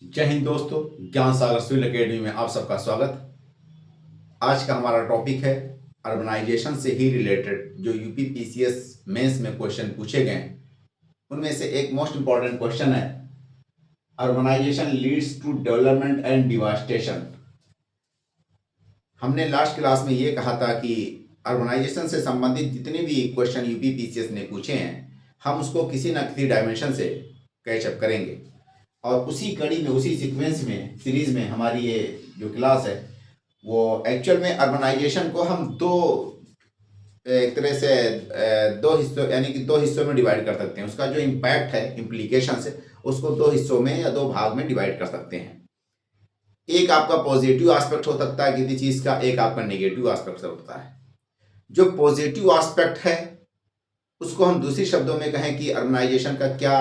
जय हिंद दोस्तों, ज्ञान सागर सिविल एकेडमी में आप सबका स्वागत। आज का हमारा टॉपिक है अर्बनाइजेशन से ही रिलेटेड जो यूपी पीसीएस मेंस में क्वेश्चन पूछे गए हैं उनमें से एक मोस्ट इंपॉर्टेंट क्वेश्चन है, urbanisation leads to development and devastation. हमने लास्ट क्लास में ये कहा था कि अर्बनाइजेशन से संबंधित जितने भी क्वेश्चन यूपी पीसीएस ने पूछे हैं हम उसको किसी न किसी डायमेंशन से कैचअप करेंगे और उसी कड़ी में, उसी सीक्वेंस में, सीरीज में हमारी ये जो क्लास है वो एक्चुअल में अर्बनाइजेशन को हम एक तरह से दो हिस्सों यानी कि दो हिस्सों में डिवाइड कर सकते हैं। उसका जो इम्पैक्ट है, इम्प्लीकेशन है, उसको दो हिस्सों में या दो भाग में डिवाइड कर सकते हैं। एक आपका पॉजिटिव एस्पेक्ट हो सकता है किसी चीज़ का, एक आपका नेगेटिव एस्पेक्ट होता है। जो पॉजिटिव एस्पेक्ट है उसको हम दूसरी शब्दों में कहें कि अर्बनाइजेशन का क्या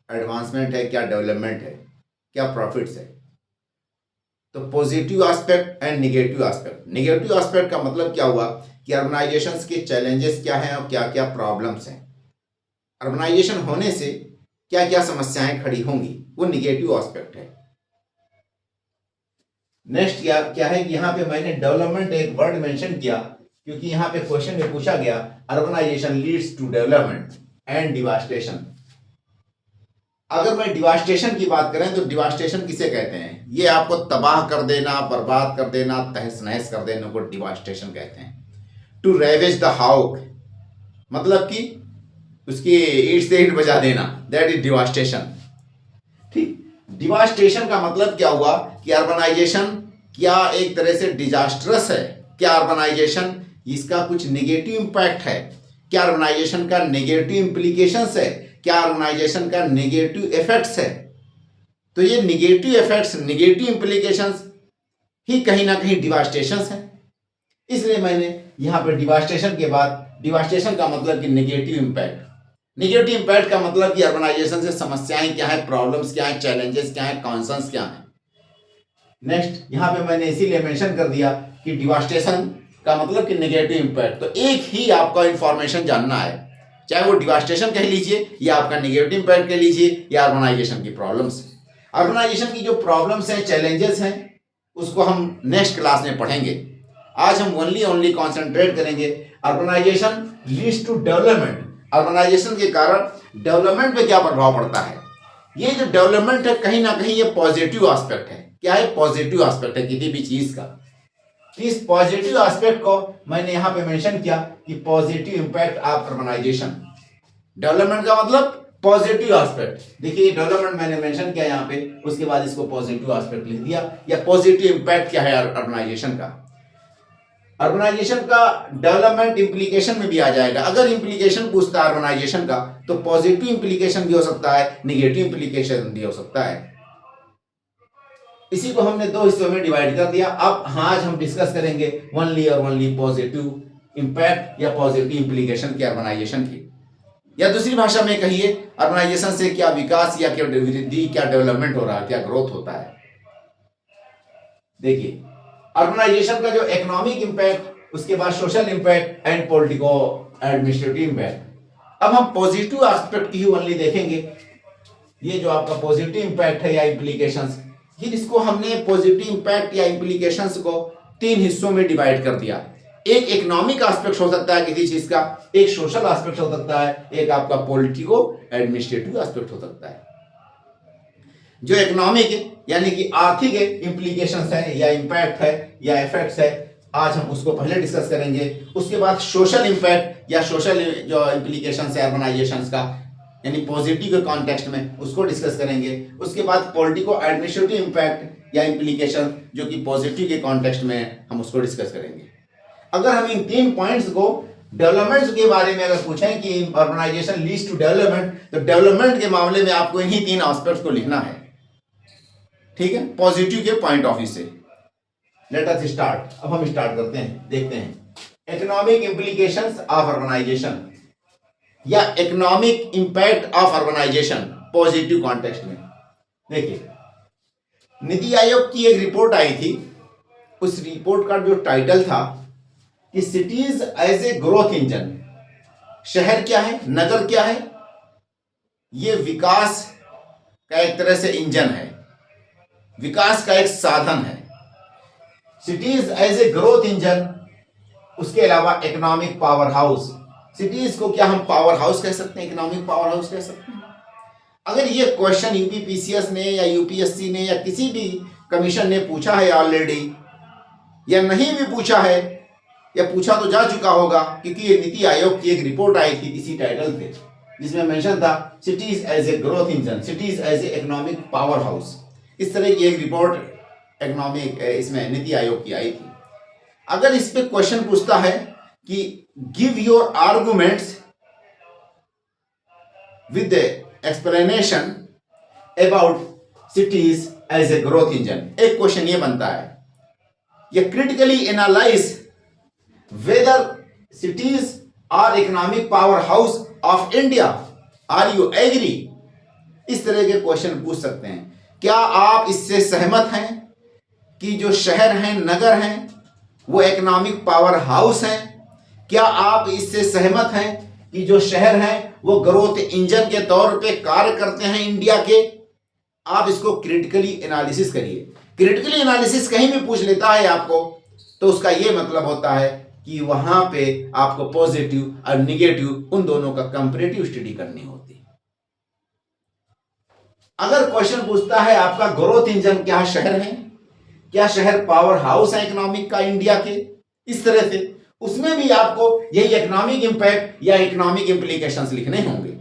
एडवांसमेंट है, क्या डेवलपमेंट है, क्या प्रॉफिट्स है। तो positive aspect and negative aspect. Negative aspect का मतलब क्या हुआ कि अर्बनाइजेशन के चैलेंजेस क्या हैं और क्या क्या प्रॉब्लम्स हैं। अर्बनाइजेशन होने से क्या क्या समस्याएं खड़ी होंगी, वो निगेटिव एस्पेक्ट है। नेक्स्ट क्या क्या है कि यहाँ पे मैंने डेवलपमेंट एक वर्ड मेंशन किया क्योंकि यहाँ पे क्वेश्चन में पूछा गया urbanisation leads to development and devastation. अगर मैं डिवास्टेशन की बात करें तो डिवास्टेशन किसे कहते हैं? ये आपको तबाह कर देना, बर्बाद कर देना, तहस नहस कर देने को डिवास्टेशन कहते हैं। टू रेवेज द हाउक मतलब कि उसकी ईंट से ईंट बजा देना, दैट इज डिवास्टेशन। ठीक, डिवास्टेशन का मतलब क्या हुआ कि अर्बनाइजेशन क्या एक तरह से डिजास्ट्रस है? क्या अर्बनाइजेशन इसका कुछ नेगेटिव इंपैक्ट है? क्या अर्बनाइजेशन का नेगेटिव इंप्लीकेशंस है? क्या ऑर्गेनाइजेशन का नेगेटिव इफेक्ट्स है? तो ये नेगेटिव इफेक्ट्स, नेगेटिव इंप्लीकेशंस ही कहीं ना कहीं डिवास्टेशंस है। इसलिए मैंने यहां पर डिवास्टेशन के बाद, डिवास्टेशन का मतलब कि नेगेटिव इंपैक्ट, नेगेटिव इंपैक्ट का मतलब कि ऑर्गेनाइजेशन से समस्याएं क्या है, प्रॉब्लम्स क्या है, चैलेंजेस क्या है, कॉन्सर्न्स क्या है। नेक्स्ट यहां पे मैंने इसीलिए मेंशन कर दिया कि डिवास्टेशन का मतलब कि नेगेटिव इंपैक्ट। तो एक ही आपका इंफॉर्मेशन जानना है, चाहे वो डिवास्टेशन कह लीजिए या आपका नेगेटिव इंपैक्ट कह लीजिए या अर्बनाइजेशन की प्रॉब्लम्स। अर्बनाइजेशन की जो प्रॉब्लम्स हैं, चैलेंजेस हैं, उसको हम नेक्स्ट क्लास में पढ़ेंगे। आज हम ओनली कॉन्सेंट्रेट करेंगे urbanisation leads to development. Urbanisation के कारण डेवलपमेंट पे क्या प्रभाव पड़ता है। ये जो डेवलपमेंट है कहीं ना कहीं ये पॉजिटिव एस्पेक्ट है। क्या है? पॉजिटिव एस्पेक्ट है किसी भी चीज का। इस पॉजिटिव एस्पेक्ट को मैंने यहां पे मेंशन किया कि positive impact of urbanisation. Development का मतलब पॉजिटिव एस्पेक्ट। देखिए डेवलपमेंट मैंने मेंशन किया यहां पे, उसके बाद इसको पॉजिटिव एस्पेक्ट लिख दिया। या पॉजिटिव इंपैक्ट क्या है अर्बनाइजेशन का? अर्बनाइजेशन का डेवलपमेंट इंप्लीकेशन में भी आ जाएगा। अगर इंप्लीकेशन पूछता है अर्बनाइजेशन का तो पॉजिटिव इंप्लीकेशन भी हो सकता है, निगेटिव इंप्लीकेशन भी हो सकता है। इसी को हमने दो हिस्सों में डिवाइड कर दिया। अब आज हम डिस्कस करेंगे ओनली पॉजिटिव इंपैक्ट या पॉजिटिव इंप्लीकेशन की अर्बनाइजेशन की। या दूसरी भाषा में कहिए अर्बनाइजेशन से क्या विकास या क्या वृद्धि, क्या डेवलपमेंट हो रहा है, क्या ग्रोथ होता है। देखिए अर्बनाइजेशन का जो इकोनॉमिक इंपैक्ट, उसके बाद social impact and politico administrative impact. अब हम पॉजिटिव एस्पेक्ट की ही ओनली देखेंगे। ये जो आपका पॉजिटिव इंपैक्ट है या इंप्लीकेशंस, इसको हमने पॉजिटिव इंपैक्ट या इंप्लीकेशंस को तीन हिस्सों में डिवाइड कर दिया। एक इकोनॉमिक एस्पेक्ट हो सकता है किसी चीज का, एक सोशल एस्पेक्ट हो सकता है, एक आपका पॉलिटिको एडमिनिस्ट्रेटिव एस्पेक्ट हो सकता है। जो इकोनॉमिक यानी कि आर्थिक इंप्लीकेशंस है या इंपैक्ट है या इफेक्ट्स है, आज हम उसको पहले डिस्कस करेंगे। उसके बाद सोशल इंपैक्ट या सोशल जो इंप्लीकेशंस है अर्बनाइजेशंस का, यानी पॉजिटिव के कॉन्टेक्स्ट में, उसको डिस्कस करेंगे। उसके बाद पॉलिटिको एडमिनिस्ट्रेटिव इंपैक्ट या इंप्लीकेशन जो कि पॉजिटिव के कॉन्टेक्स्ट में, हम उसको डिस्कस करेंगे। अगर हम इन तीन पॉइंट्स को डेवलपमेंट के बारे में अगर पूछें कि अर्बनाइजेशन लीड्स टू डेवलपमेंट, तो डेवलपमेंट के मामले में आपको इन्हीं तीन एस्पेक्ट्स को लिखना है। ठीक है, पॉजिटिव के पॉइंट ऑफ व्यू से। Let us start. अब हम स्टार्ट करते हैं, देखते हैं इकोनॉमिक इंप्लीकेशंस ऑफ अर्बनाइजेशन या economic impact of urbanisation positive context में। देखिए नीति आयोग की एक रिपोर्ट आई थी। उस रिपोर्ट का जो टाइटल था कि cities as a growth engine. शहर क्या है, नगर क्या है? ये विकास का एक तरह से इंजन है। विकास का एक साधन है। Cities as a growth engine, उसके अलावा इकोनॉमिक पावर हाउस। सिटीज को क्या हम पावर हाउस कह सकते हैं, इकोनॉमिक पावर हाउस कह सकते हैं? अगर ये क्वेश्चन यूपीपीसीएस ने या यूपीएससी ने या किसी भी कमीशन ने पूछा है ऑलरेडी, या नहीं भी पूछा है, या पूछा तो जा चुका होगा, क्योंकि ये नीति आयोग की एक रिपोर्ट आई थी इसी टाइटल पे, जिसमें मेंशन था cities as a growth engine, cities as a economic power house. इस तरह की एक रिपोर्ट इकोनॉमिक इसमें नीति आयोग की आई थी। अगर इस पे क्वेश्चन पूछता है कि give your arguments with explanation about cities as a growth engine, एक क्वेश्चन ये बनता है, ये critically analyse whether cities are economic power house of India, are you agree? इस तरह के क्वेश्चन पूछ सकते हैं। क्या आप इससे सहमत हैं कि जो शहर हैं, नगर हैं, वो इकोनॉमिक पावर हाउस हैं? क्या आप इससे सहमत हैं कि जो शहर हैं वो ग्रोथ इंजन के तौर पे कार्य करते हैं इंडिया के? आप इसको क्रिटिकली एनालिसिस करिए। क्रिटिकली एनालिसिस कहीं भी पूछ लेता है आपको, तो उसका ये मतलब होता है कि वहां पे आपको पॉजिटिव और निगेटिव उन दोनों का कंपैरेटिव स्टडी करनी होती है। अगर क्वेश्चन पूछता है आपका ग्रोथ इंजन क्या शहर है, क्या शहर पावर हाउस है इकोनॉमिक का इंडिया के, इस तरह से उसमें भी आपको यही इकोनॉमिक इंपैक्ट या इकोनॉमिक इंप्लीकेशंस लिखने होंगे।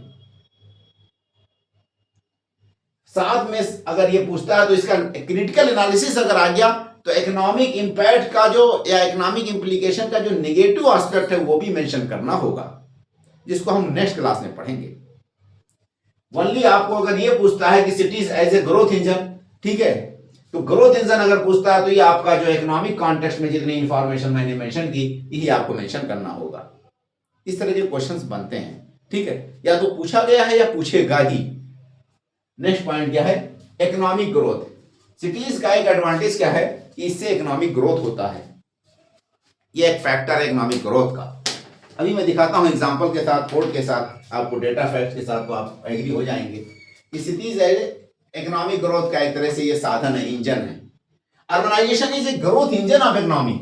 साथ में अगर ये पूछता है तो इसका क्रिटिकल एनालिसिस अगर आ गया तो इकोनॉमिक इंपैक्ट का जो या इकोनॉमिक इंप्लीकेशन का जो नेगेटिव एस्पेक्ट है वो भी मेंशन करना होगा, जिसको हम नेक्स्ट क्लास में पढ़ेंगे। ओनली आपको अगर ये पूछता है कि cities as a growth engine, ठीक है, तो ग्रोथ इंजन अगर पूछता है तो ये आपका जो इकोनॉमिक कॉन्टेक्स्ट में जितनी इंफॉर्मेशन मैंने मेंशन की, यही आपको मेंशन करना होगा। इस तरह के क्वेश्चंस बनते हैं, ठीक है, या तो पूछा गया है या पूछेगा ही। नेक्स्ट पॉइंट क्या है, इकोनॉमिक ग्रोथ। सिटीज का एक एडवांटेज क्या है कि इससे इकोनॉमिक ग्रोथ होता है, ये एक फैक्टर है इकोनॉमिक ग्रोथ का। अभी मैं दिखाता हूं एग्जांपल के साथ, कोड के साथ, आपको डेटा फैक्ट के साथ, तो आप एग्री हो जाएंगे कि सिटीज इकोनॉमिक ग्रोथ का एक तरह से ये साधन है, इंजन है। Urbanisation is a growth engine of economy.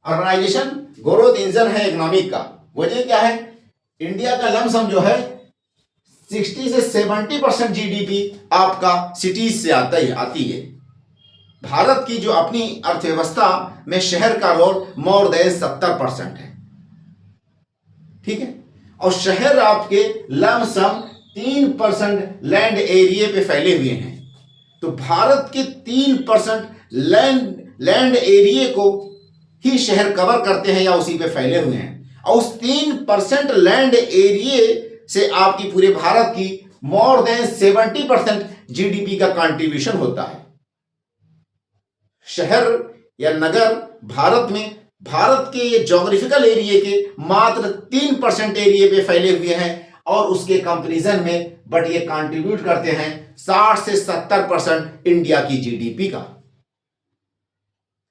Urbanisation growth engine है इकोनॉमिक का। वजह क्या है, इंडिया का लमसम जो है 60 से 70% जीडीपी आपका सिटीज से आती है। भारत की जो अपनी अर्थव्यवस्था में शहर का रोल मोर देन 70% है, ठीक है, और शहर आपके लमसम 3% लैंड एरिया पे फैले हुए हैं। तो भारत के 3% लैंड एरिया को ही शहर कवर करते हैं या उसी पे फैले हुए हैं, और उस 3% लैंड एरिया से आपकी पूरे भारत की मोर देन 70% जीडीपी का कंट्रीब्यूशन होता है। शहर या नगर भारत के ज्योग्राफिकल एरिया के मात्र 3% एरिया पे फैले हुए हैं, और उसके कंपैरिजन में बट ये कंट्रीब्यूट करते हैं 60 से 70% इंडिया की जीडीपी का।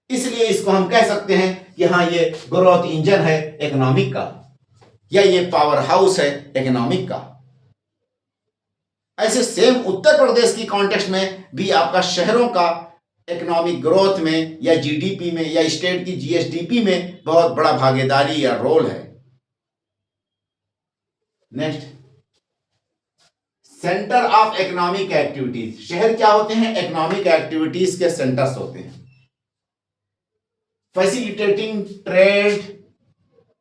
इसलिए इसको हम कह सकते हैं कि हाँ, ये ग्रोथ इंजन है इकोनॉमिक का, या ये पावर हाउस है इकोनॉमिक का। ऐसे सेम उत्तर प्रदेश की कॉन्टेक्स्ट में भी आपका शहरों का इकोनॉमिक ग्रोथ में या जीडीपी में या स्टेट की जीएसडीपी में बहुत बड़ा भागीदारी या रोल है। Next, centre of economic activities. शहर क्या होते हैं, इकोनॉमिक एक्टिविटीज के सेंटर्स होते हैं। Facilitating trade,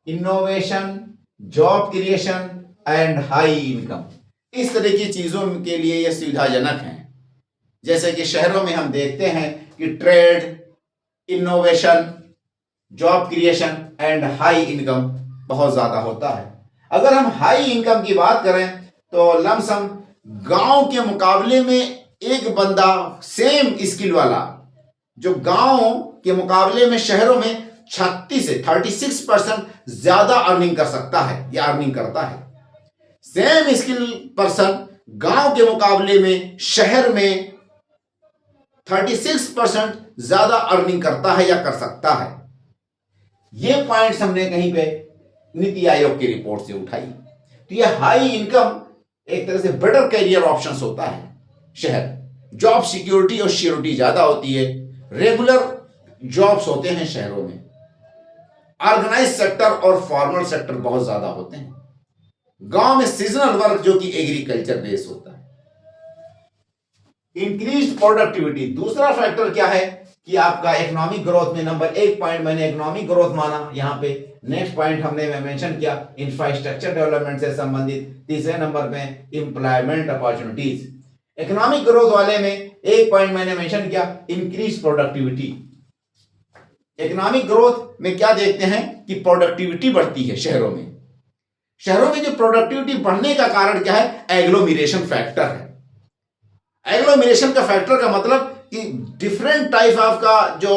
innovation, job creation and high income, इस तरह की चीजों के लिए ये सुविधाजनक हैं। जैसे कि शहरों में हम देखते हैं कि trade, innovation, job creation and high income बहुत ज्यादा होता है। अगर हम हाई इनकम की बात करें तो लमसम गांव के मुकाबले में एक बंदा सेम स्किल वाला जो गांव के मुकाबले में शहरों में 36 से 36% ज्यादा अर्निंग कर सकता है या अर्निंग करता है। सेम स्किल पर्सन गांव के मुकाबले में शहर में 36% ज्यादा अर्निंग करता है या कर सकता है। ये पॉइंट्स हमने कहीं पे नीति आयोग की रिपोर्ट से उठाई। तो ये हाई इनकम एक तरह से बेटर कैरियर ऑप्शंस होता है शहर, जॉब सिक्योरिटी और श्योरिटी ज्यादा होती है, रेगुलर जॉब्स होते हैं शहरों में, ऑर्गेनाइज सेक्टर और फॉर्मल सेक्टर बहुत ज्यादा होते हैं, गांव में सीजनल वर्क जो कि एग्रीकल्चर बेस होता है। इंक्रीज प्रोडक्टिविटी, दूसरा फैक्टर क्या है कि आपका इकोनॉमिक ग्रोथ में नंबर 1 पॉइंट मैंने इकोनॉमिक ग्रोथ माना यहां पे, नेक्स्ट पॉइंट हमने मेंशन किया इंफ्रास्ट्रक्चर डेवलपमेंट से संबंधित, तीसरे नंबर पे एम्प्लॉयमेंट अपॉर्चुनिटीज। इकोनॉमिक ग्रोथ वाले में एक पॉइंट मैंने मेंशन किया इंक्रीज प्रोडक्टिविटी। इकोनॉमिक ग्रोथ में क्या देखते हैं कि प्रोडक्टिविटी बढ़ती है शहरों में। शहरों में जो प्रोडक्टिविटी बढ़ने का कारण क्या है, एग्लोमरेशन फैक्टर है। एग्लोमरेशन का फैक्टर का मतलब कि डिफरेंट टाइप ऑफ का जो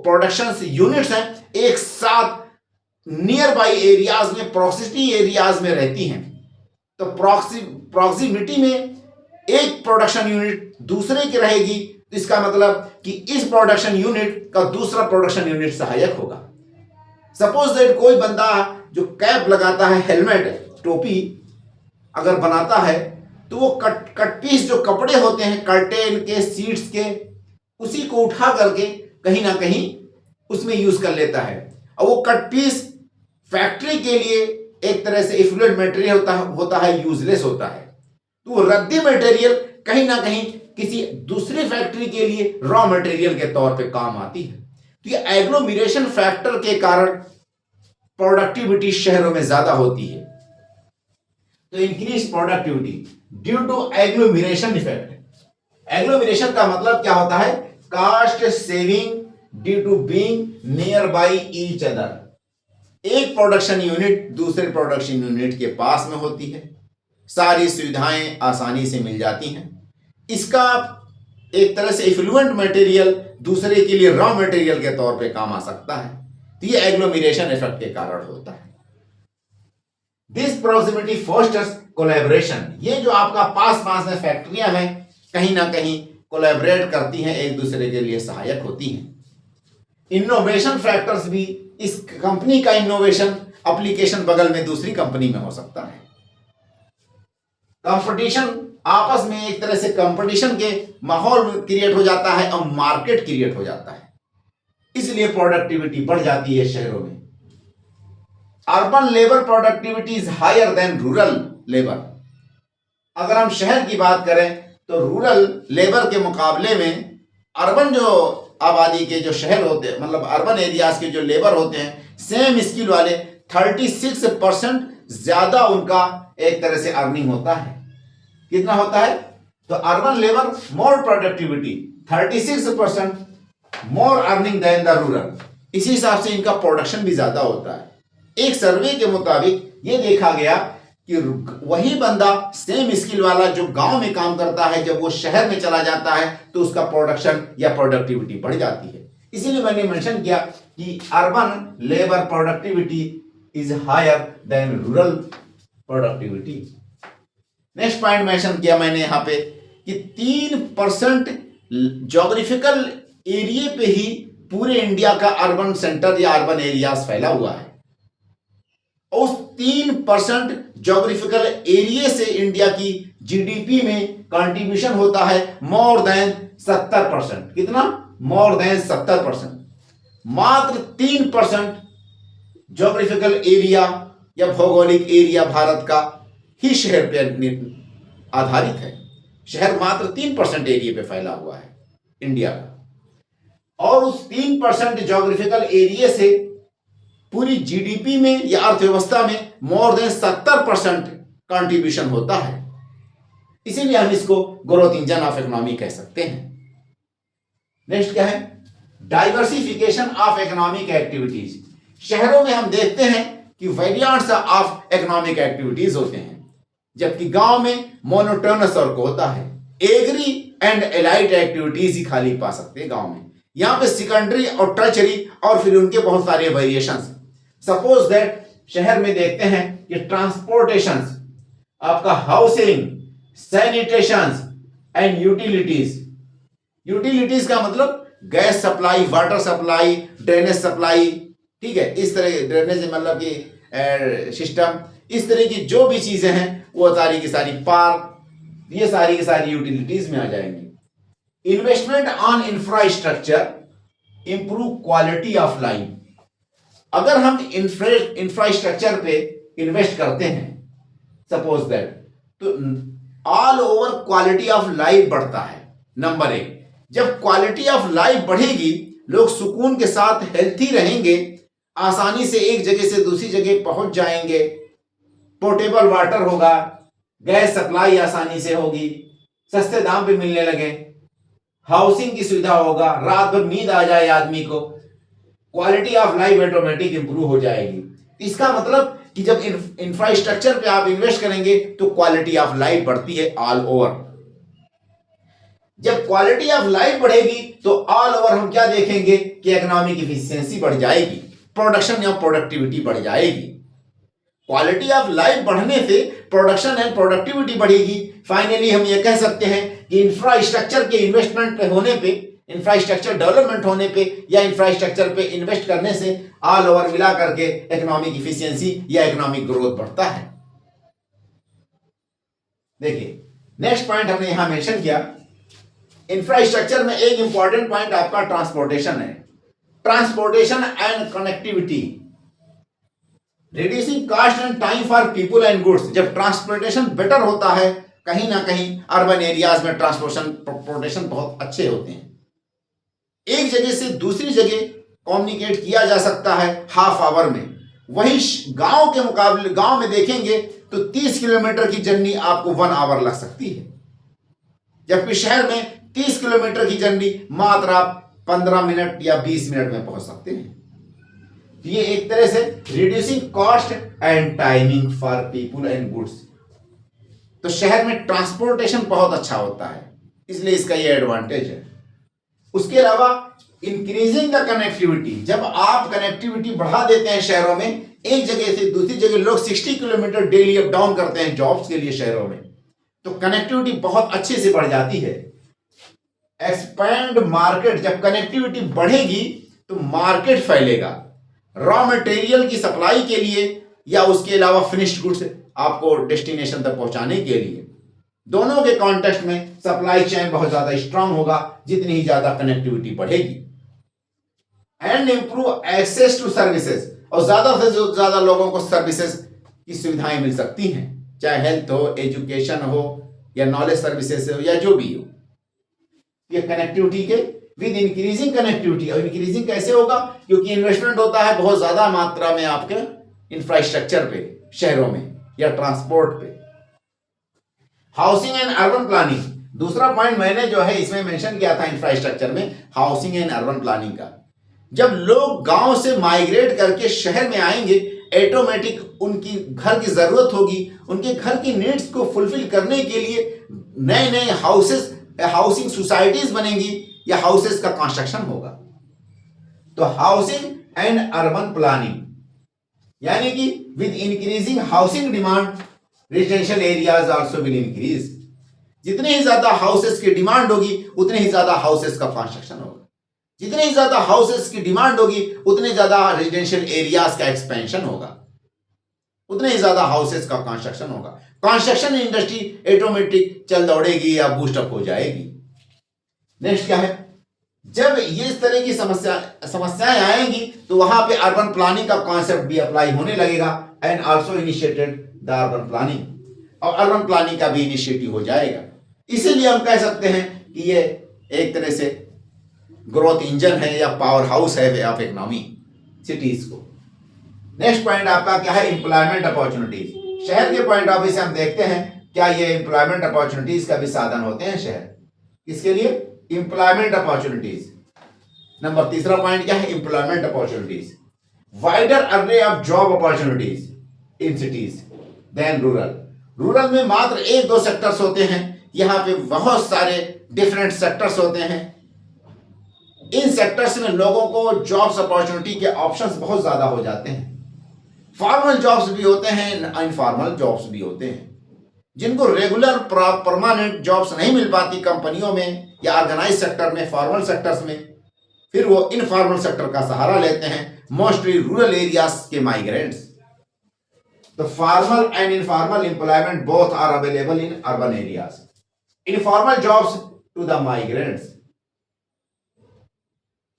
प्रोडक्शन यूनिट्स हैं एक साथ नियर बाई एरियाज में, प्रॉक्सिमिटी एरियाज में रहती हैं, तो प्रॉक्सिमिटी में एक प्रोडक्शन यूनिट दूसरे की रहेगी, तो इसका मतलब कि इस प्रोडक्शन यूनिट का दूसरा प्रोडक्शन यूनिट सहायक होगा। सपोज दैट कोई बंदा जो कैप लगाता है, हेलमेट, टोपी अगर बनाता है, तो वो कट पीस जो कपड़े होते हैं कर्टेन के, सीट्स के, उसी को उठा करके कहीं ना कहीं उसमें यूज कर लेता है, और वो कट पीस फैक्ट्री के लिए एक तरह से इफ्लुएंट मटेरियल होता है, यूजलेस होता है, तो वो रद्दी मटेरियल कहीं ना कहीं किसी दूसरी फैक्ट्री के लिए रॉ मटेरियल के तौर पे काम आती है। तो ये एग्लोमरेशन फैक्टर के कारण प्रोडक्टिविटी शहरों में ज्यादा होती है। तो increase productivity due to agglomeration effect. Agglomeration का मतलब क्या होता है, cost saving due to being near by each other. एक प्रोडक्शन यूनिट दूसरे प्रोडक्शन यूनिट के पास में होती है, सारी सुविधाएं आसानी से मिल जाती हैं, इसका एक तरह से इफ्लुएंट मटेरियल दूसरे के लिए रॉ मटेरियल के तौर पे काम आ सकता है। तो ये एग्लोमरेशन इफेक्ट के कारण होता है। दिस प्रॉक्सिमिटी फोस्टर्स कोलैबोरेशन, ये जो आपका पास में फैक्ट्रियां हैं कहीं ना कहीं कोलैबोरेट करती हैं, एक दूसरे के लिए सहायक होती हैं। इनोवेशन फैक्टर्स भी, इस कंपनी का इनोवेशन एप्लीकेशन बगल में दूसरी कंपनी में हो सकता है। कंपटीशन, आपस में एक तरह से कंपटीशन के माहौल क्रिएट हो जाता है और मार्केट क्रिएट हो जाता है, इसलिए प्रोडक्टिविटी बढ़ जाती है शहरों में। Urban labour productivity is higher than rural labour. अगर हम शहर की बात करें तो रूरल लेबर के मुकाबले में अर्बन जो आबादी के जो शहर होते हैं, मतलब अर्बन एरियाज के जो लेबर होते हैं, सेम स्किल वाले 36% ज्यादा उनका एक तरह से अर्निंग होता है। कितना होता है, तो urban labour more productivity 36% more earning than the rural. इसी हिसाब से इनका प्रोडक्शन भी ज्यादा होता है। एक सर्वे के मुताबिक ये देखा गया कि वही बंदा सेम स्किल वाला जो गांव में काम करता है, जब वो शहर में चला जाता है तो उसका प्रोडक्शन या प्रोडक्टिविटी बढ़ जाती है। इसीलिए मैंने मेंशन किया कि urban labour productivity is higher than rural productivity. Next point mention किया मैंने यहां पे कि 3% ज्योग्राफिकल एरिया पे ही पूरे इंडिया का अर्बन सेंटर या अर्बन एरियाज फैला हुआ है। उस 3% ज्योग्राफिकल एरिया से इंडिया की जीडीपी में कंट्रीब्यूशन होता है मोर देन 70%। कितना, मोर देन 70%। मात्र 3% ज्योग्राफिकल एरिया या भौगोलिक एरिया भारत का ही शहर पर आधारित है। शहर मात्र 3% एरिया पे फैला हुआ है इंडिया का, और उस 3% ज्योग्राफिकल एरिया से पूरी जीडीपी में या अर्थव्यवस्था में मोर देन 70% कंट्रीब्यूशन होता है। इसीलिए हम इसको ग्रोथ इंजन ऑफ इकोनॉमी कह सकते हैं। नेक्स्ट क्या है, डाइवर्सिफिकेशन ऑफ इकोनॉमिक एक्टिविटीज। शहरों में हम देखते हैं कि वेरिएंट्स ऑफ इकोनॉमिक एक्टिविटीज होते हैं, जबकि गांव में मोनोटोनस वर्क होता है। एग्री एंड एलाइड एक्टिविटीज ही खाली पा सकते हैं गांव में। यहां पे सेकेंडरी और टर्शरी और फिर उनके बहुत सारे वेरिएशंस। सपोज दैट शहर में देखते हैं कि ट्रांसपोर्टेशन, आपका housing, sanitation and utilities. Utilities का मतलब gas supply, water supply, drainage supply, ठीक है, इस तरह ड्रेनेज मतलब कि सिस्टम, इस तरह की जो भी चीजें हैं वो सारी की सारी, पार्क, ये सारी की सारी यूटिलिटीज में आ जाएंगी। Investment on infrastructure improve quality of life. अगर हम इंफ्रास्ट्रक्चर पे इन्वेस्ट करते हैं सपोज दैट, तो all over quality of life बढ़ता है। नंबर एक, जब क्वालिटी ऑफ लाइफ बढ़ेगी, लोग सुकून के साथ हेल्थी रहेंगे, आसानी से एक जगह से दूसरी जगह पहुंच जाएंगे, पोर्टेबल वाटर होगा, गैस सप्लाई आसानी से होगी, सस्ते दाम पे मिलने लगे, हाउसिंग की सुविधा होगा, रात भर नींद आ जाए आदमी को, quality of life automatic improve हो जाएगी। इसका मतलब कि जब इंफ्रास्ट्रक्चर पे आप इन्वेस्ट करेंगे तो क्वालिटी ऑफ लाइफ बढ़ती है ऑल ओवर। जब क्वालिटी ऑफ लाइफ बढ़ेगी तो ऑल ओवर हम क्या देखेंगे कि इकोनॉमिक इफिशियंसी बढ़ जाएगी, प्रोडक्शन या प्रोडक्टिविटी बढ़ जाएगी। क्वालिटी ऑफ लाइफ बढ़ने से प्रोडक्शन एंड प्रोडक्टिविटी बढ़ेगी। फाइनली हम ये कह सकते हैं कि इंफ्रास्ट्रक्चर के इन्वेस्टमेंट पे होने पे, इंफ्रास्ट्रक्चर डेवलपमेंट होने पे या इंफ्रास्ट्रक्चर पे इन्वेस्ट करने से ऑल ओवर मिला करके इकोनॉमिक इफिशियंसी या इकोनॉमिक ग्रोथ बढ़ता है। देखिए नेक्स्ट पॉइंट हमने यहां मेंशन किया, इंफ्रास्ट्रक्चर में एक इंपॉर्टेंट पॉइंट आपका ट्रांसपोर्टेशन है। Transportation and connectivity, reducing cost and time for people and goods. जब ट्रांसपोर्टेशन बेटर होता है, कहीं ना कहीं अर्बन एरियाज में ट्रांसपोर्टेशन बहुत अच्छे होते हैं, एक जगह से दूसरी जगह कम्युनिकेट किया जा सकता है हाफ आवर में। वही गांव के मुकाबले, गांव में देखेंगे तो 30 किलोमीटर की जर्नी आपको 1 आवर लग सकती है, जबकि शहर में 30 किलोमीटर की जर्नी मात्र आप 15 मिनट या 20 मिनट में पहुंच सकते हैं। ये एक तरह से reducing cost and timing for people and goods. तो शहर में ट्रांसपोर्टेशन बहुत अच्छा होता है, इसलिए इसका ये एडवांटेज है। उसके अलावा इंक्रीजिंग द कनेक्टिविटी, जब आप कनेक्टिविटी बढ़ा देते हैं शहरों में, एक जगह से दूसरी जगह लोग 60 किलोमीटर डेली अप डाउन करते हैं जॉब्स के लिए शहरों में, तो कनेक्टिविटी बहुत अच्छे से बढ़ जाती है। एक्सपैंड मार्केट, जब कनेक्टिविटी बढ़ेगी तो मार्केट फैलेगा, रॉ मटेरियल की सप्लाई के लिए या उसके अलावा फिनिश्ड गुड्स आपको डेस्टिनेशन तक पहुंचाने के लिए। दोनों के कॉन्टेक्स्ट में सप्लाई चेन बहुत ज्यादा स्ट्रांग होगा जितनी ही ज्यादा कनेक्टिविटी बढ़ेगी। And improve access to services, और ज्यादा से ज्यादा लोगों को सर्विसेज की सुविधाएं मिल सकती हैं, चाहे हेल्थ हो, एजुकेशन हो या नॉलेज सर्विसेज हो या जो भी हो। ये कनेक्टिविटी के विद इंक्रीजिंग कनेक्टिविटी, और इंक्रीजिंग कैसे होगा, क्योंकि इन्वेस्टमेंट होता है बहुत ज्यादा मात्रा में आपके इंफ्रास्ट्रक्चर पे, शहरों में या ट्रांसपोर्ट पे। हाउसिंग एंड अर्बन प्लानिंग, दूसरा पॉइंट मैंने जो है इसमें मेंशन किया था इंफ्रास्ट्रक्चर में, हाउसिंग एंड अर्बन प्लानिंग का। जब लोग गांव से माइग्रेट करके शहर में आएंगे, ऑटोमेटिक उनकी घर की जरूरत होगी, उनके घर की नीड्स को फुलफिल करने के लिए नए नए हाउसेस, हाउसिंग सोसाइटीज बनेंगी या हाउसेस का कंस्ट्रक्शन होगा। तो हाउसिंग एंड अर्बन प्लानिंग, यानी कि with increasing housing demand residential areas also will increase. जितने ही ज्यादा हाउसेस की डिमांड होगी उतने ही ज्यादा हाउसेस का कंस्ट्रक्शन होगा, जितने ही ज्यादा हाउसेस की डिमांड होगी उतने ज्यादा रेजिडेंशियल एरियाज का एक्सपेंशन होगा, उतने ही ज्यादा हाउसेस का कंस्ट्रक्शन होगा। कंस्ट्रक्शन इंडस्ट्री ऑटोमेटिक चल दौड़ेगी या बूस्टअप हो जाएगी। नेक्स्ट क्या है, जब ये इस तरह की समस्याएं आएंगी तो वहां पे अर्बन प्लानिंग का कॉन्सेप्ट भी अप्लाई होने लगेगा, and also initiated the urban planning, और अर्बन प्लानिंग का भी इनिशिएटिव हो जाएगा। इसीलिए हम कह सकते हैं कि ये एक तरह से ग्रोथ इंजन है या पावर हाउस है ऑफ इकोनॉमी सिटीज को। नेक्स्ट पॉइंट आपका क्या है, एम्प्लॉयमेंट अपॉर्चुनिटीज। शहर के पॉइंट ऑफ व्यू से हम देखते हैं क्या ये एम्प्लॉयमेंट अपॉर्चुनिटीज का भी साधन होते हैं शहर, किसके लिए, एम्प्लॉयमेंट अपॉर्चुनिटीज। नंबर तीसरा पॉइंट क्या है, employment opportunities, wider array of job opportunities in cities than rural. Rural में मात्र 1-2 सेक्टर्स होते हैं, यहां पे बहुत सारे डिफरेंट सेक्टर्स होते हैं। इन सेक्टर्स में लोगों को जॉब्स अपॉर्चुनिटी के ऑप्शंस बहुत ज्यादा हो जाते हैं। फॉर्मल जॉब्स भी होते हैं, इनफॉर्मल जॉब्स भी होते हैं। जिनको रेगुलर परमानेंट जॉब्स नहीं मिल पाती कंपनियों में या ऑर्गेनाइज सेक्टर में, फॉर्मल सेक्टर्स में, फिर वो इनफॉर्मल सेक्टर का सहारा लेते हैं, मोस्टली रूरल एरियाज के माइग्रेंट्स। तो formal and informal employment both are available in urban areas. Informal jobs to the migrants.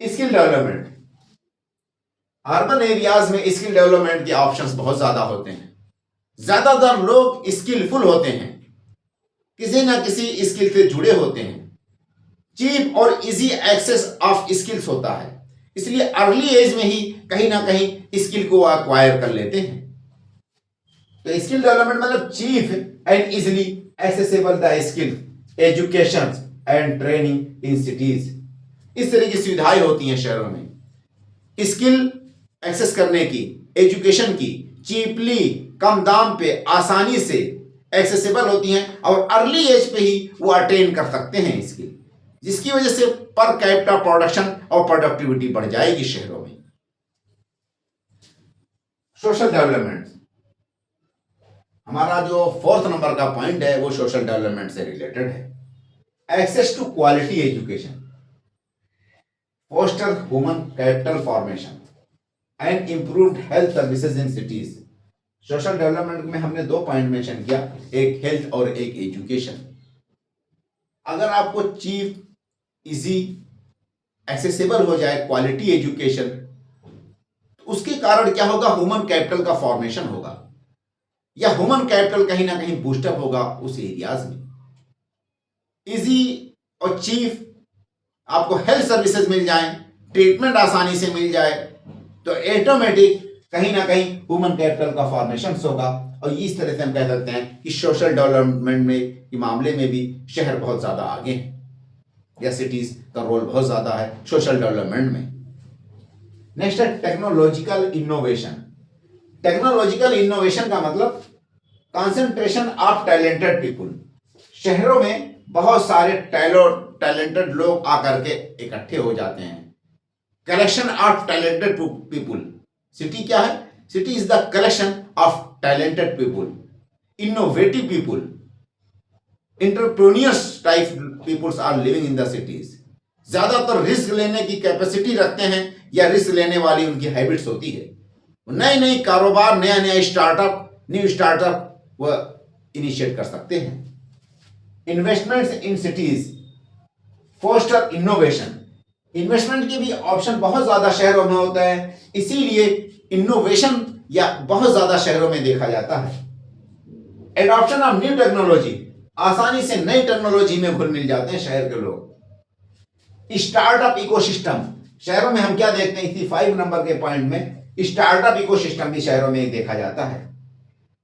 Skill development, urban areas में स्किल डेवलपमेंट के ऑप्शंस बहुत ज्यादा होते हैं। ज्यादातर लोग स्किलफुल होते हैं, किसी ना किसी स्किल से जुड़े होते हैं। चीप और इजी एक्सेस ऑफ स्किल्स होता है, इसलिए अर्ली एज में ही कहीं ना कहीं स्किल को अक्वायर कर लेते हैं। तो स्किल डेवलपमेंट मतलब cheap and easily accessible the skill, education and training in cities. इस तरह की सुविधाएं होती हैं शहरों में, स्किल एक्सेस करने की, एजुकेशन की, चीपली, कम दाम पे, आसानी से एक्सेसिबल होती हैं और अर्ली एज पे ही वो अटेन कर सकते हैं स्किल, जिसकी वजह से पर कैपिटा प्रोडक्शन और प्रोडक्टिविटी बढ़ जाएगी शहरों में। सोशल डेवलपमेंट, हमारा जो 4th नंबर का पॉइंट है वो सोशल डेवलपमेंट से रिलेटेड है। Access to quality education, foster human capital formation and improved health services in cities. Social development में हमने 2 पॉइंट मेंशन किया, एक हेल्थ और एक एजुकेशन। अगर आपको चीप, इजी, एक्सेसिबल हो जाए क्वालिटी एजुकेशन, तो उसके कारण क्या होगा, ह्यूमन कैपिटल का फॉर्मेशन होगा या ह्यूमन कैपिटल कहीं ना कहीं बूस्टअप होगा उस एरियाज में। इजी और चीप आपको हेल्थ सर्विसेज मिल जाए, ट्रीटमेंट आसानी से मिल जाए, तो ऑटोमेटिक कहीं ना कहीं ह्यूमन कैपिटल का फॉर्मेशन होगा। और इस तरह से हम कह सकते हैं कि सोशल डेवलपमेंट में के मामले में भी शहर बहुत ज्यादा आगे हैं या सिटीज का रोल बहुत ज्यादा है सोशल डेवलपमेंट में। नेक्स्ट है टेक्नोलॉजिकल इनोवेशन। टेक्नोलॉजिकल इनोवेशन का मतलब कंसंट्रेशन ऑफ टैलेंटेड पीपुल। शहरों में बहुत सारे टैलेंटेड लोग आकर के इकट्ठे हो जाते हैं। Collection of talented people. City क्या है? City is the collection of talented people, innovative people, entrepreneurs type peoples are living in the cities. ज्यादातर रिस्क लेने की कैपेसिटी रखते हैं या रिस्क लेने वाली उनकी हैबिट्स होती है। नए नए कारोबार, नया नया स्टार्टअप वो इनिशिएट कर सकते हैं। Investments in cities foster innovation. Investment के भी ऑप्शन बहुत ज्यादा शहरों में होता है, इसीलिए इनोवेशन या बहुत ज्यादा शहरों में देखा जाता है। एडॉप्शन ऑफ न्यू टेक्नोलॉजी, आसानी से नई टेक्नोलॉजी में घुल मिल जाते हैं शहर के लोग। स्टार्टअप इकोसिस्टम, शहरों में हम क्या देखते हैं, इसी 5 नंबर के पॉइंट में स्टार्टअप इकोसिस्टम भी शहरों में देखा जाता है।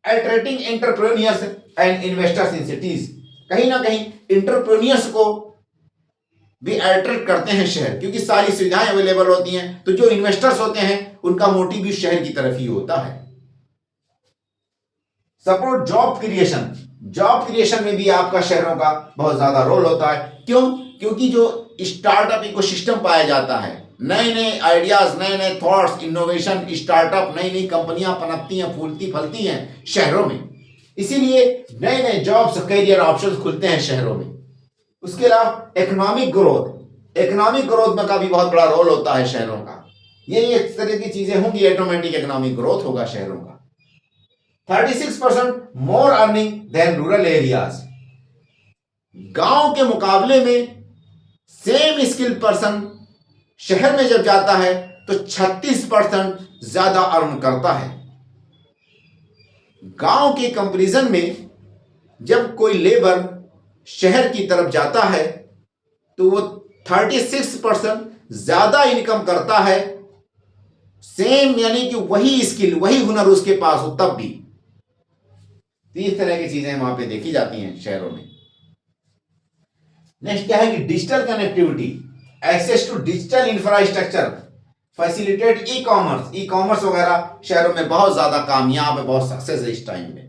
Attracting entrepreneurs and investors in cities, कहीं ना कहीं एंटरप्रेन्योर्स को भी अट्रैक्ट करते हैं शहर, क्योंकि सारी सुविधाएं अवेलेबल होती हैं। तो जो इन्वेस्टर्स होते हैं उनका मोटिव भी शहर की तरफ ही होता है। Support job creation, job creation में भी आपका शहरों का बहुत ज्यादा रोल होता है। क्यों? क्योंकि जो स्टार्टअप इकोसिस्टम पाया जाता है, नए नए आइडियाज, नए नए थॉट्स, इनोवेशन, स्टार्टअप, नई नई कंपनियां पनपती हैं, फूलती फलती हैं शहरों में, इसीलिए नए नए जॉब्स, करियर ऑप्शंस खुलते हैं शहरों में। उसके अलावा इकोनॉमिक ग्रोथ में का भी बहुत बड़ा रोल होता है शहरों का। ये एक तरह की चीजें होंगी, ऑटोमेटिक इकोनॉमिक ग्रोथ होगा शहरों का। 36% more earning then rural areas. गांव के मुकाबले में सेम स्किल पर्सन शहर में जब जाता है तो 36% ज्यादा अर्न करता है। गांव के कंपैरिजन में जब कोई लेबर शहर की तरफ जाता है तो वो 36% ज्यादा इनकम करता है, सेम, यानी कि वही स्किल, वही हुनर उसके पास हो तब भी। इस तरह की चीजें वहां पे देखी जाती हैं शहरों में। नेक्स्ट क्या है कि digital connectivity, access to digital infrastructure, facilitate e commerce वगैरह शहरों में बहुत ज्यादा कामयाब है, बहुत सक्सेस है इस टाइम में।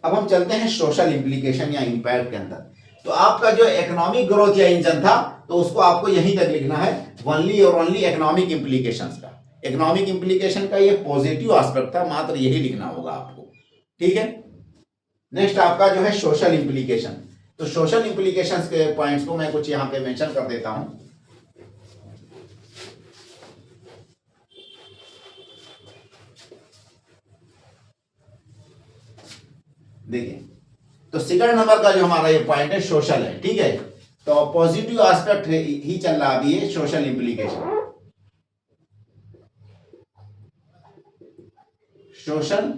अब हम चलते हैं सोशल इंप्लीकेशन या इंपैक्ट के अंदर। तो आपका जो इकोनॉमिक ग्रोथ या इंजन था, तो उसको आपको यहीं तक लिखना है, ओनली और ओनली इकोनॉमिक इंप्लीकेशंस का। इकोनॉमिक इंप्लीकेशन का ये पॉजिटिव एस्पेक्ट था, मात्र यही लिखना होगा आपको, ठीक है। नेक्स्ट आपका जो है सोशल इंप्लीकेशन। तो सोशल इंप्लीकेशंस के पॉइंट्स को मैं कुछ यहां पे मेंशन कर देता हूं। देखिए, तो सेकंड नंबर का जो हमारा ये पॉइंट है सोशल है, ठीक है। तो पॉजिटिव एस्पेक्ट ही चल रहा अभी है सोशल इंप्लीकेशन। सोशल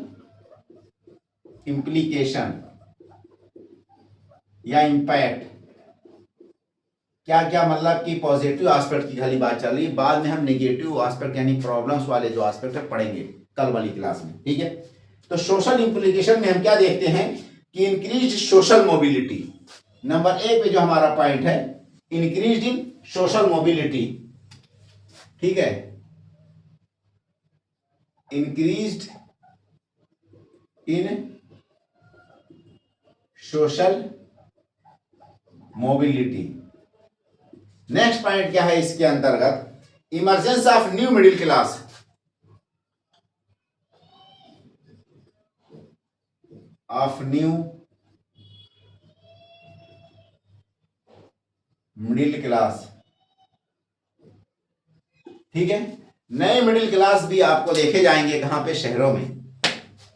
इंप्लीकेशन या इंपैक्ट, क्या क्या मतलब कि पॉजिटिव एस्पेक्ट की खाली बात चल रही है, बाद में हम नेगेटिव एस्पेक्ट यानी प्रॉब्लम्स वाले जो एस्पेक्ट है पढ़ेंगे कल वाली क्लास में, ठीक है। तो सोशल इंप्लीकेशन में हम क्या देखते हैं कि इंक्रीज सोशल मोबिलिटी, नंबर एक पे जो हमारा पॉइंट है इंक्रीज इन सोशल मोबिलिटी, ठीक है, इंक्रीज्ड इन सोशल मोबिलिटी। नेक्स्ट पॉइंट क्या है इसके अंतर्गत, emergence of new middle class, of new middle class, ठीक है। नए मिडिल क्लास भी आपको देखे जाएंगे कहां पे, शहरों में।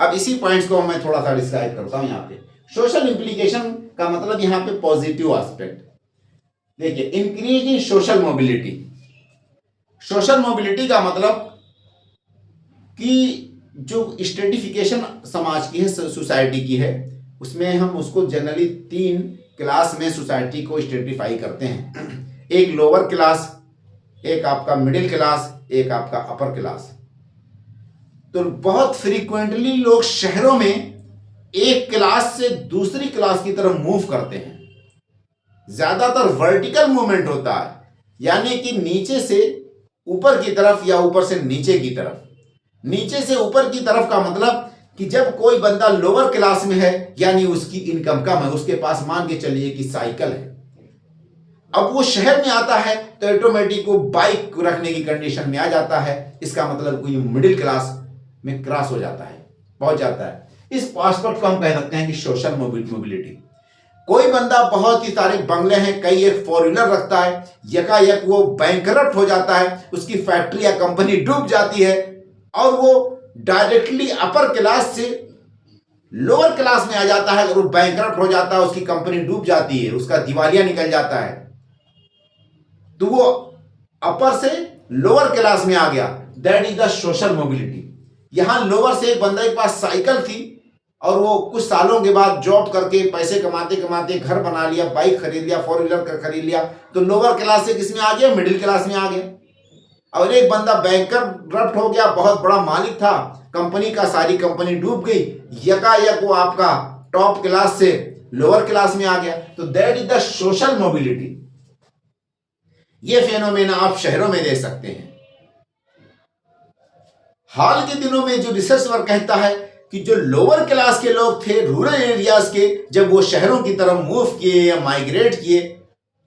अब इसी पॉइंट्स को मैं थोड़ा सा डिस्क्राइब करता हूं। यहां पे सोशल इंप्लीकेशन का मतलब यहां पे पॉजिटिव एस्पेक्ट देखिए, increase in social mobility. Social mobility का मतलब कि जो स्ट्रेटिफिकेशन समाज की है, सोसाइटी की है, उसमें हम उसको जनरली 3 क्लास में सोसाइटी को स्ट्रेटिफाई करते हैं। एक लोअर क्लास, एक आपका मिडिल क्लास, एक आपका अपर क्लास। तो बहुत फ्रीक्वेंटली लोग शहरों में एक क्लास से दूसरी क्लास की तरफ मूव करते हैं। ज्यादातर वर्टिकल मूवमेंट होता है, यानी कि नीचे से ऊपर की तरफ या ऊपर से नीचे की तरफ। नीचे से ऊपर की तरफ का मतलब कि जब कोई बंदा लोअर क्लास में है यानी उसकी इनकम कम है, उसके पास मान के चलिए कि साइकिल है, अब वो शहर में आता है तो ऑटोमेटिक वो बाइक रखने की कंडीशन में आ जाता है। इसका मतलब कोई मिडिल क्लास में क्रॉस हो जाता है, पहुंच जाता है। इस पासपोर्ट को हम कह सकते हैं कि सोशल मोबिलिटी। कोई बंदा बहुत ही सारे बंगले हैं, कई एक 4 व्हीलर रखता है, यकायक वो बैंकरप्ट हो जाता है, उसकी फैक्ट्री या कंपनी डूब जाती है और वो डायरेक्टली अपर क्लास से लोअर क्लास में आ जाता है। अगर वो बैंकरप्ट हो जाता है, उसकी कंपनी डूब जाती है, उसका दिवालिया निकल जाता है, तो वो अपर से लोअर क्लास में आ गया। That is the social mobility. यहां लोअर से एक बंदे के पास साइकिल थी और वो कुछ सालों के बाद जॉब करके पैसे कमाते कमाते घर बना लिया, बाइक खरीद लिया, 4 व्हीलर खरीद लिया, तो लोअर क्लास से किसमें आ गया, मिडिल क्लास में आ गया। और एक बंदा बैंकरप्ट हो गया, बहुत बड़ा मालिक था कंपनी का, सारी कंपनी डूब गई, यकायक वो आपका टॉप क्लास से लोअर क्लास में आ गया। तो that is the social mobility. ये फेनोमेना आप शहरों में देख सकते हैं। हाल के दिनों में जो रिसर्च वर्क कहता है कि जो लोअर क्लास के लोग थे रूरल एरियाज के, जब वो शहरों की तरफ मूव किए या माइग्रेट किए,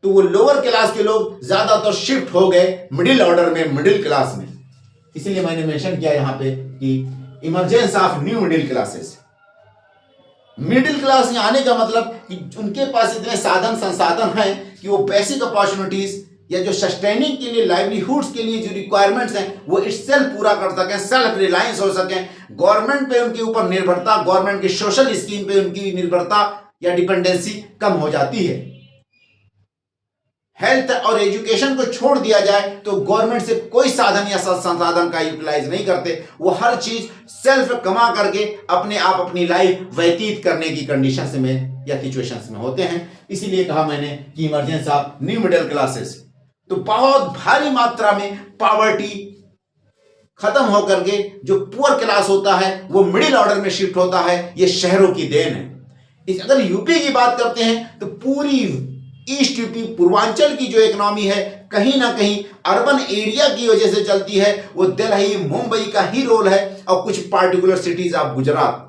तो वो लोअर क्लास के लोग ज्यादातर शिफ्ट हो गए मिडिल ऑर्डर में, मिडिल क्लास में। इसलिए मैंने मेंशन किया यहां पे कि emergence of new middle classes. Middle class में आने का मतलब कि उनके पास इतने साधन संसाधन हैं कि वो बेसिक अपॉर्चुनिटीज या जो सस्टेनिंग के लिए, लाइवलीहुड्स के लिए जो रिक्वायरमेंट्स हैं वो इटसेल्फ पूरा कर सकें, सेल्फ रिलायंस हो सकें। गवर्नमेंट पे उनके ऊपर निर्भरता, गवर्नमेंट की सोशल स्कीम पे उनकी निर्भरता या डिपेंडेंसी कम हो जाती है। हेल्थ और एजुकेशन को छोड़ दिया जाए तो गवर्नमेंट से कोई साधन या संसाधन का यूटिलाइज नहीं करते, वो हर चीज सेल्फ कमा करके अपने आप अपनी लाइफ व्यतीत करने की कंडीशंस में या सिचुएशंस में होते हैं। इसीलिए कहा मैंने कि emergence of new middle classes. तो बहुत भारी मात्रा में पॉवर्टी खत्म होकर के जो पुअर क्लास होता है वो मिडिल ऑर्डर में शिफ्ट होता है। ये शहरों की देन है। अगर यूपी की बात करते हैं तो पूरी ईस्ट यूपी, पूर्वांचल की जो इकोनॉमी है कहीं ना कहीं अर्बन एरिया की वजह से चलती है। वो दिल्ली, मुंबई का ही रोल है और कुछ पार्टिकुलर सिटीज ऑफ गुजरात।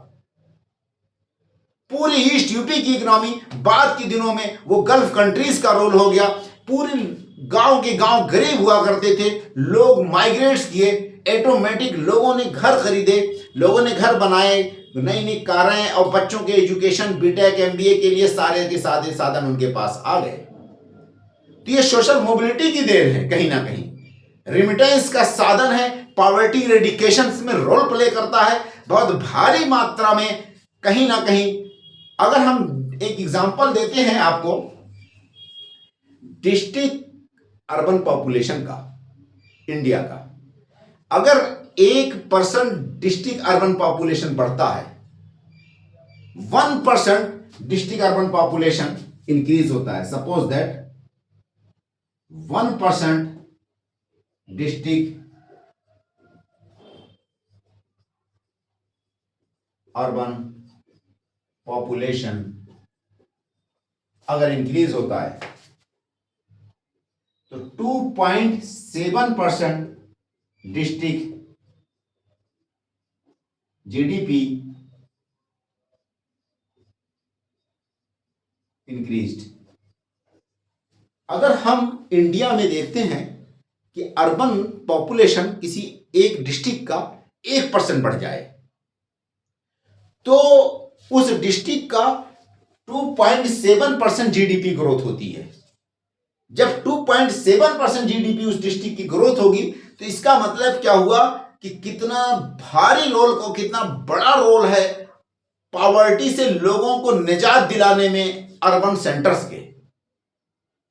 पूरी ईस्ट यूपी की इकोनॉमी बाद के दिनों में वो गल्फ कंट्रीज का रोल हो गया। पूरी गांव के गांव गरीब हुआ करते थे, लोग माइग्रेट्स किए, ऑटोमेटिक लोगों ने घर खरीदे, लोगों ने घर बनाए, नई नई कारें और बच्चों के एजुकेशन, बीटेक, एमबीए के लिए सारे के सारे साधन उनके पास आ गए। तो ये सोशल मोबिलिटी की देन है, कहीं ना कहीं रिमिटेंस का साधन है, पॉवर्टी रेडिकेशन में रोल प्ले करता है बहुत भारी मात्रा में। कहीं ना कहीं अगर हम एक एग्जांपल देते हैं आपको डिस्ट्रिक्ट अर्बन पॉपुलेशन का इंडिया का, अगर 1% डिस्ट्रिक्ट अर्बन पॉपुलेशन बढ़ता है, 1% डिस्ट्रिक्ट अर्बन पॉपुलेशन इंक्रीज होता है, suppose that 1% district urban population अगर इंक्रीज होता है तो 2.7% डिस्ट्रिक्ट जीडीपी इंक्रीज्ड। अगर हम इंडिया में देखते हैं कि अर्बन पॉपुलेशन किसी एक डिस्ट्रिक्ट का 1% बढ़ जाए तो उस डिस्ट्रिक्ट का 2.7% जीडीपी ग्रोथ होती है। जब 2.7% जीडीपी उस डिस्ट्रिक्ट की ग्रोथ होगी तो इसका मतलब क्या हुआ कि कितना भारी रोल को, कितना बड़ा रोल है पॉवर्टी से लोगों को निजात दिलाने में अर्बन सेंटर्स के।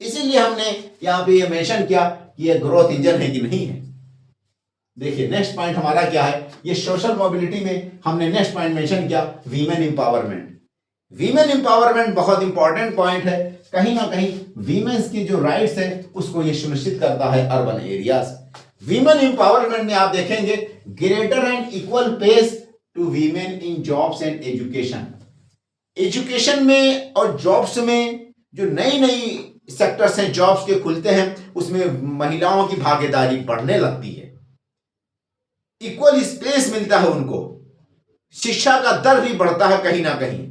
इसीलिए हमने यहां पे ये मेंशन किया कि ये ग्रोथ इंजन है कि नहीं है। देखिए नेक्स्ट पॉइंट हमारा क्या है, ये सोशल मोबिलिटी में हमने नेक्स्ट पॉइंट मेंशन किया वीमेन एम्पावरमेंट। वीमेन एम्पावरमेंट बहुत इंपॉर्टेंट पॉइंट है, कहीं ना कहीं वीमेन्स की जो राइट्स है उसको ये सुनिश्चित करता है अर्बन एरियाज। वीमेन एम्पावरमेंट में आप देखेंगे greater and equal pace to women in jobs and education. Education में और जॉब्स में जो नई नई सेक्टर्स हैं जॉब्स के खुलते हैं उसमें महिलाओं की भागीदारी बढ़ने लगती है, इक्वल स्पेस मिलता है उनको, शिक्षा का दर भी बढ़ता है कहीं ना कहीं।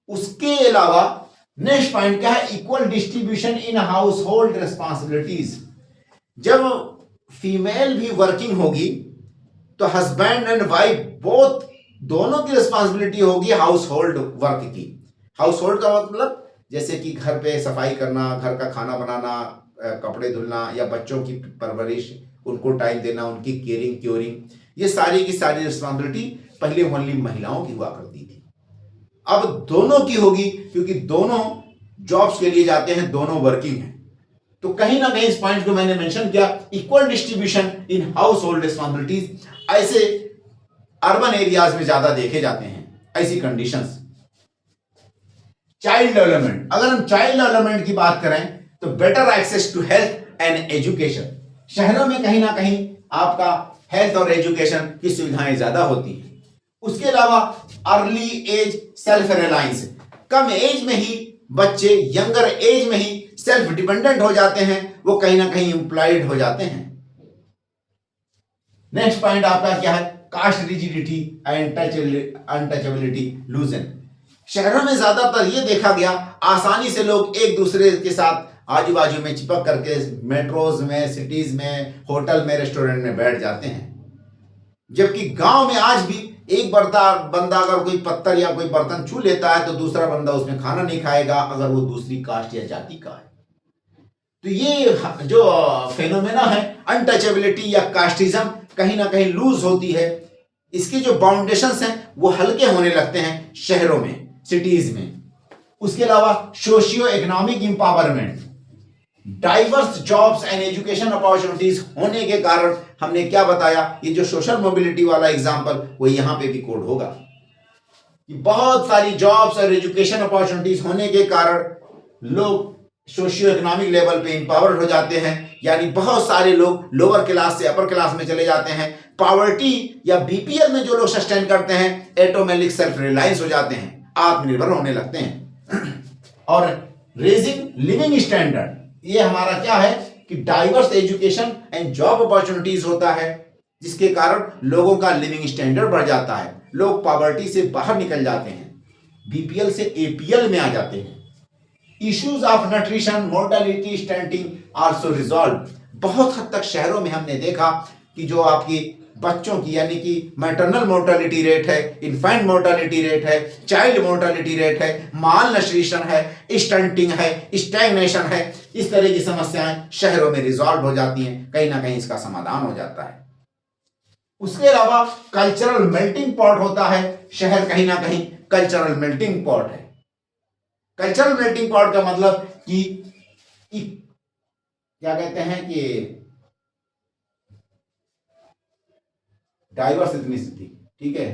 उसके अलावा नेक्स्ट पॉइंट क्या है, equal distribution in house hold responsibilities. जब फीमेल भी वर्किंग होगी तो हस्बैंड एंड वाइफ बोथ दोनों की रिस्पॉन्सिबिलिटी होगी हाउस होल्ड वर्क की। हाउस होल्ड का मतलब जैसे कि घर पे सफाई करना, घर का खाना बनाना, कपड़े धुलना या बच्चों की परवरिश, उनको टाइम देना, उनकी केयरिंग क्योरिंग, ये सारी की सारी रिस्पॉन्सिबिलिटी पहले ओनली महिलाओं की हुआ करती थी, अब दोनों की होगी क्योंकि दोनों जॉब्स के लिए जाते हैं, दोनों वर्किंग हैं। तो कहीं ना कहीं इस पॉइंट को मैंने मेंशन किया, equal distribution in house hold responsibilities ऐसे अर्बन एरियाज में ज्यादा देखे जाते हैं ऐसी कंडीशंस। चाइल्ड डेवलपमेंट, अगर हम चाइल्ड डेवलपमेंट की बात करें तो better access to health and education. शहरों में कहीं ना कहीं आपका हेल्थ और एजुकेशन की सुविधाएं ज्यादा होती हैं। उसके अलावा अर्ली एज सेल्फ रिलायंस, कम एज में ही बच्चे यंगर एज में ही सेल्फ डिपेंडेंट हो जाते हैं, वो कहीं ना कहीं एम्प्लॉयड हो जाते हैं। नेक्स्ट पॉइंट आपका क्या है, caste rigidity and untouchability loosen. शहरों में ज्यादातर ये देखा गया आसानी से लोग एक दूसरे के साथ आजू बाजू में चिपक करके मेट्रोज में, सिटीज में, होटल में, रेस्टोरेंट में बैठ जाते हैं, जबकि गांव में आज भी एक बंदा अगर कोई पत्थर या कोई बर्तन छू लेता है तो दूसरा बंदा उसमें खाना नहीं खाएगा अगर वो दूसरी कास्ट या जाति का है। तो ये जो फेनोमेना है अनटचेबिलिटी या कास्टिज्म कहीं ना कहीं लूज होती है, इसकी जो बाउंडेशंस हैं वो हल्के होने लगते हैं शहरों में, सिटीज में। उसके अलावा socio economic empowerment, diverse jobs and education opportunities होने के कारण हमने क्या बताया, ये जो सोशल मोबिलिटी वाला एग्जांपल वो यहां पे भी कोड होगा कि बहुत सारी जॉब्स और एजुकेशन अपॉर्चुनिटीज होने के कारण लोग सोशियो इकोनॉमिक लेवल पे एम्पावर्ड हो जाते हैं, यानी बहुत सारे लोग लोअर क्लास से अपर क्लास में चले जाते हैं। पॉवर्टी या बीपीएल में जो लोग सस्टेन करते हैं ऑटोमेटिक सेल्फ रिलायंस हो जाते हैं, आत्मनिर्भर होने लगते हैं। और रेजिंग लिविंग स्टैंडर्ड, ये हमारा क्या है कि diverse education and job opportunities होता है जिसके कारण लोगों का लिविंग स्टैंडर्ड बढ़ जाता है, लोग पॉवर्टी से बाहर निकल जाते हैं, बीपीएल से एपीएल में आ जाते हैं। Issues of nutrition, mortality, stunting also resolve. बहुत हद तक शहरों में हमने देखा कि जो आपकी बच्चों की यानी कि मैटरनल मोर्टेलिटी रेट है, इन्फेंट मोर्टेलिटी रेट है, चाइल्ड मोर्टेलिटी रेट है, माल न्यूट्रिशन है, स्टंटिंग है, स्टैग्नेशन है, इस तरह की समस्याएं शहरों में रिजॉल्व हो जाती हैं, कहीं ना कहीं इसका समाधान हो जाता है। उसके अलावा कल्चरल मेल्टिंग पॉट होता है, शहर कहीं ना कहीं कल्चरल मेल्टिंग पॉट है। कल्चरल मेल्टिंग पॉट का मतलब कि क्या कहते हैं कि डाइवर्स इथनिसिटी, ठीक है।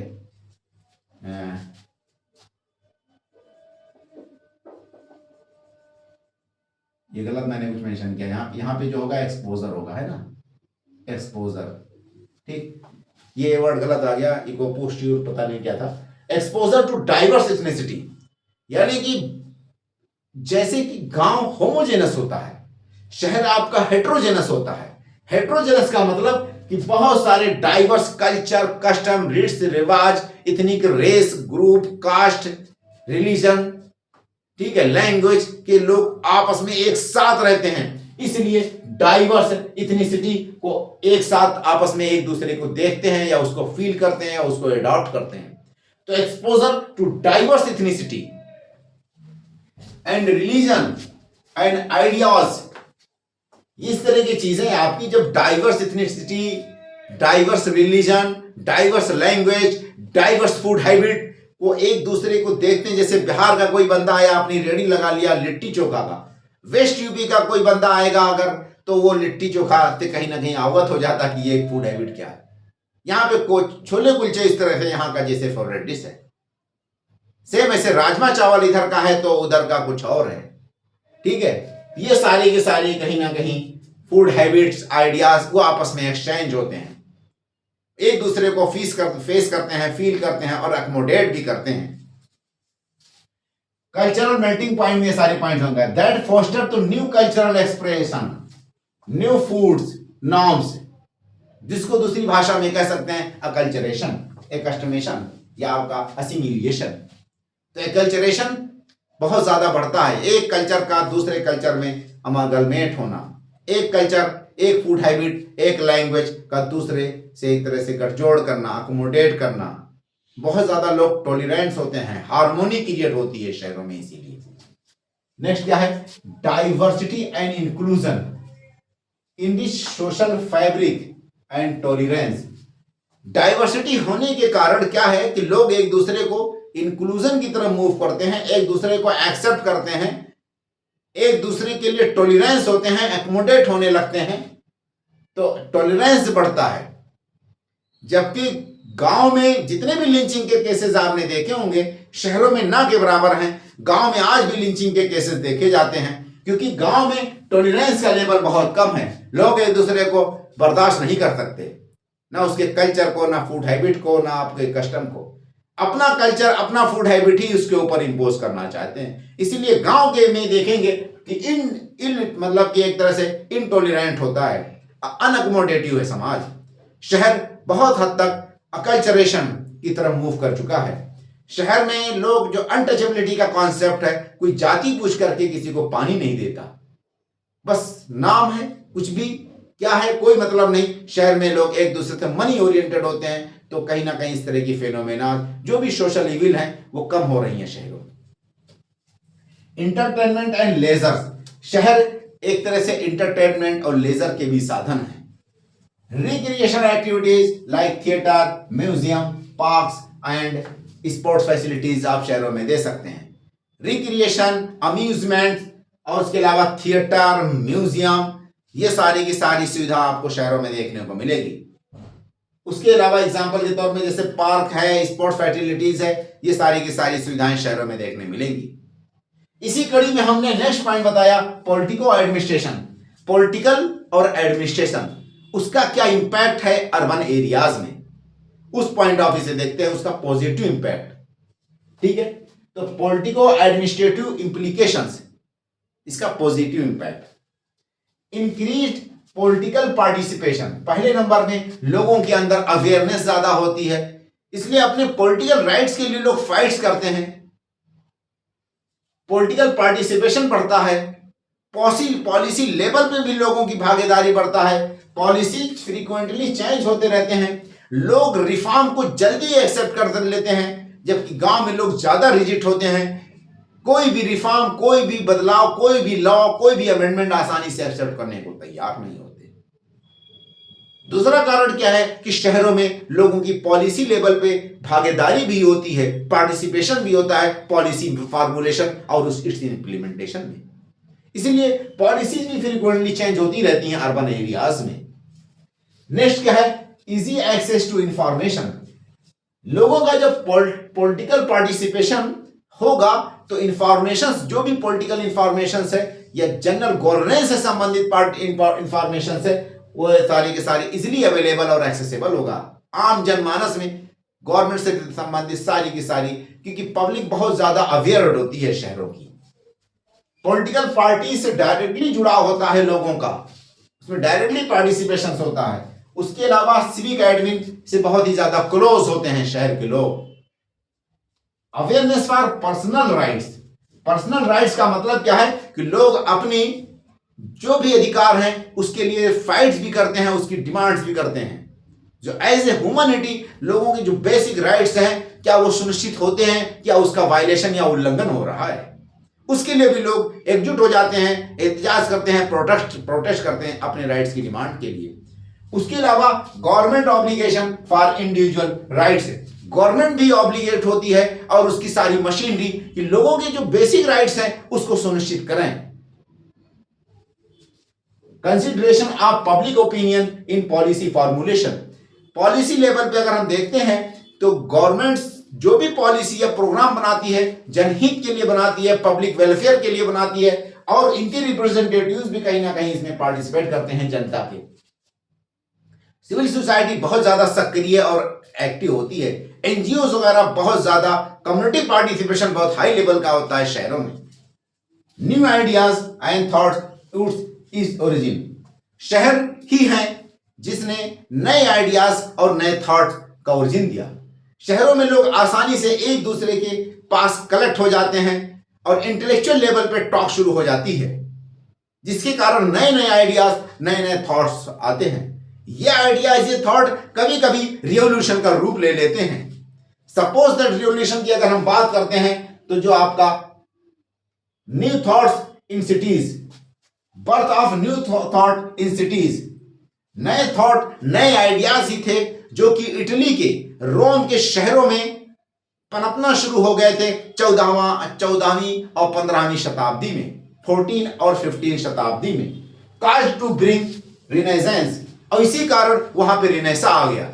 ये गलत मैंने कुछ मेंशन किया, यहाँ पे जो होगा एक्सपोजर होगा, है ना, एक्सपोजर, ठीक। ये वर्ड गलत आ गया, इको पोस्ट्यूर पता नहीं क्या था। एक्सपोजर टू डाइवर्स इथनिसिटी, यानी कि जैसे कि गांव होमोजेनस होता है, शहर आपका हेट्रोजेनस होता है। हेट्रोजेनस का मतलब कि बहुत सारे डाइवर्स कल्चर, कस्टम, रीट्स, रिवाज, ethnic, race, group, caste, religion, ठीक है, लैंग्वेज के लोग आपस में एक साथ रहते हैं। इसलिए डाइवर्स इथनिसिटी को एक साथ आपस में एक दूसरे को देखते हैं या उसको फील करते हैं या उसको अडॉप्ट करते हैं। तो exposure to diverse ethnicity and religion and ideas, इस तरह की चीजें आपकी जब diverse ethnicity, diverse religion, diverse language, diverse food habit वो एक दूसरे को देखते हैं। जैसे बिहार का कोई बंदा आया, अपनी रेडी लगा लिया लिट्टी चोखा का, वेस्ट यूपी का कोई बंदा आएगा अगर, तो वो लिट्टी चोखा से कहीं ना कहीं अवगत हो जाता कि ये फूड हैबिट क्या है। यहाँ पे छोले कुलचे इस तरह से यहाँ का जैसे फेवरेट डिश है, सेम ऐसे राजमा चावल इधर का है तो उधर का कुछ और है, ठीक है। ये सारे के सारे कहीं ना कहीं फूड हैबिट्स, आइडियाज वो आपस में एक्सचेंज होते हैं, एक दूसरे को फेस करते हैं, फील करते हैं और अकोमोडेट भी करते हैं। कल्चरल मेल्टिंग पॉइंट में ये सारे पॉइंट्स होंगे। That foster to new cultural expression, new foods, norms, जिसको दूसरी भाषा में कह सकते हैं अकल्चरेशन, एकस्टमेशन या आपका असिमिलिएशन। तो एकल्चरेशन बहुत ज्यादा बढ़ता है, एक कल्चर का दूसरे कल्चर में अमागलमेट होना, एक कल्चर, एक फूड हैबिट, एक लैंग्वेज का दूसरे से एक तरह से गठजोड़ करना, अकोमोडेट करना। बहुत ज्यादा लोग टॉलरेंस होते हैं, हार्मोनी क्रिएट होती है शहरों में। इसीलिए नेक्स्ट क्या है, diversity and inclusion in this social fabric and tolerance. Diversity होने के कारण क्या है कि लोग एक दूसरे को इंक्लूजन की तरफ मूव करते हैं, एक दूसरे को एक्सेप्ट करते हैं, एक दूसरे के लिए टॉलरेंस होते हैं, एकोमोडेट होने लगते हैं, तो टॉलरेंस बढ़ता है। जबकि गांव में जितने भी लिंचिंग के केसेस आपने देखे होंगे, शहरों में ना के बराबर हैं। गांव में आज भी लिंचिंग के केसेस देखे जाते हैं क्योंकि गांव में टॉलरेंस का लेवल बहुत कम है। लोग एक दूसरे को बर्दाश्त नहीं कर सकते, ना उसके कल्चर को, ना फूड हैबिट को, ना आपके कस्टम को। अपना कल्चर, अपना फूड हैबिट ही उसके ऊपर इंपोज करना चाहते हैं। इसीलिए गांव के में देखेंगे कि इन मतलब कि एक तरह से इनटॉलरेंट होता है, अनअकोमोडेटिव है समाज। शहर बहुत हद तक अकल्चरेशन की तरफ मूव कर चुका है। शहर में लोग जो अनटचेबिलिटी का कॉन्सेप्ट है, कोई जाति पूछ करके किसी को पानी नहीं देता, बस नाम है, कुछ भी क्या है कोई मतलब नहीं। शहर में लोग एक दूसरे से मनी ओरिएंटेड होते हैं, तो कहीं ना कहीं इस तरह की फेनोमेना जो भी सोशल इविल हैं वो कम हो रही हैं शहरों में। इंटरटेनमेंट एंड लेजर, शहर एक तरह से इंटरटेनमेंट और लेजर के भी साधन है। Recreation activities like theatre, museum, parks and sports facilities आप शहरों में दे सकते हैं। रिक्रिएशन, अम्यूजमेंट और उसके अलावा थिएटर, म्यूजियम, ये सारी की सारी सुविधा आपको शहरों में देखने को मिलेगी। उसके अलावा एग्जाम्पल के तौर में जैसे पार्क है, स्पोर्ट्स फैसिलिटीज है, ये सारी की सारी सुविधाएं शहरों में देखने मिलेंगी। इसी कड़ी में हमने नेक्स्ट पॉइंट बताया पॉलिटिको एडमिनिस्ट्रेशन। पॉलिटिकल और एडमिनिस्ट्रेशन, उसका क्या इंपैक्ट है अर्बन एरियाज में, उस पॉइंट ऑफ व्यू से देखते हैं उसका पॉजिटिव इंपैक्ट। ठीक है, तो पॉलिटिको एडमिनिस्ट्रेटिव इंप्लीकेशंस, इसका positive impact. Increased political participation, पहले नंबर में लोगों के अंदर अवेयरनेस ज्यादा होती है, इसलिए अपने पॉलिटिकल राइट्स के लिए लोग फाइट्स करते हैं। पॉलिटिकल पार्टिसिपेशन बढ़ता है, पॉलिसी लेवल पे भी लोगों की भागीदारी बढ़ता है, पॉलिसी फ्रीक्वेंटली चेंज होते रहते हैं, लोग रिफॉर्म को जल्दी एक्सेप्ट कर लेते हैं, जबकि गांव में लोग ज्यादा रिजिड होते हैं। कोई भी रिफॉर्म, कोई भी बदलाव, कोई भी लॉ, कोई भी अमेंडमेंट आसानी से एक्सेप्ट करने को तैयार नहीं होते। दूसरा कारण क्या है कि शहरों में लोगों की पॉलिसी लेवल पे भागीदारी भी होती है, पार्टिसिपेशन भी होता है पॉलिसी फॉर्मुलेशन और उस इट्स इंप्लीमेंटेशन में। इसलिए पॉलिसीज भी फ्रीक्वेंटली चेंज होती रहती हैं अर्बन एरियाज में। नेक्स्ट क्या है, इजी एक्सेस टू इंफॉर्मेशन। लोगों का जब पॉलिटिकल पार्टिसिपेशन होगा तो इंफॉर्मेशन, जो भी पॉलिटिकल इंफॉर्मेशन है या जनरल गवर्नेंस से संबंधित इंफॉर्मेशन है, वो सारी के सारी इजिली अवेलेबल और एक्सेसिबल होगा आम जनमानस में, गवर्नमेंट से संबंधित सारी की सारी, क्योंकि पब्लिक बहुत ज्यादा अवेयर होती है शहरों की। पॉलिटिकल पार्टी से डायरेक्टली जुड़ाव होता है लोगों का, उसमें डायरेक्टली पार्टिसिपेशन होता है। उसके अलावा सिविक एडमिन से बहुत ही ज्यादा क्लोज होते हैं शहर के लोग। Awareness for personal rights. Personal rights का मतलब क्या है कि लोग अपनी जो भी अधिकार हैं उसके लिए फाइट्स भी करते हैं, उसकी डिमांड्स भी करते हैं। जो एज ए ह्यूमैनिटी लोगों की जो बेसिक राइट्स हैं, क्या वो सुनिश्चित होते हैं, क्या उसका वायलेशन या उल्लंघन हो रहा है, उसके लिए भी लोग एकजुट हो जाते हैं, एहतजाज करते हैं, प्रोटेस्ट करते हैं अपने राइट्स की डिमांड के लिए। उसके अलावा government obligation for individual rights. Government भी ऑब्लिगेट होती है और उसकी सारी मशीनरी कि लोगों के जो बेसिक राइट्स हैं उसको सुनिश्चित करें। Consideration of public opinion in policy formulation. Policy level पे अगर हम देखते हैं तो गवर्नमेंट जो भी पॉलिसी या प्रोग्राम बनाती है जनहित के लिए बनाती है, पब्लिक वेलफेयर के लिए बनाती है, और इनके रिप्रेजेंटेटिव्स भी कहीं ना कहीं इसमें पार्टिसिपेट करते हैं जनता के। सिविल सोसाइटी बहुत ज्यादा सक्रिय और एक्टिव होती है। एनजीओ वगैरह बहुत ज्यादा, कम्युनिटी पार्टिसिपेशन बहुत हाई लेवल का होता है शहरों में। New ideas and thoughts is origin. शहर ही है जिसने नए आइडियाज और नए थॉट का ओरिजिन दिया। शहरों में लोग आसानी से एक दूसरे के पास कलेक्ट हो जाते हैं और इंटेलेक्चुअल लेवल पे टॉक शुरू हो जाती है, जिसके कारण नए नए आइडियाज, नए नए थॉट्स आते हैं। ये आइडियाज, ये थॉट कभी कभी रिवोल्यूशन का रूप ले लेते हैं। सपोज दैट रिवोल्यूशन की अगर हम बात करते हैं तो जो आपका new thoughts in cities, birth of new thought in cities, नए थॉट, नए आइडियाज ही थे जो कि इटली के, रोम के शहरों में पनपना शुरू हो गए थे 14वीं और 15वीं शताब्दी में, 14 और 15 शताब्दी में, काज टू ब्रिंग रिनेसेंस। और इसी कारण वहां पे रिनेसा आ गया।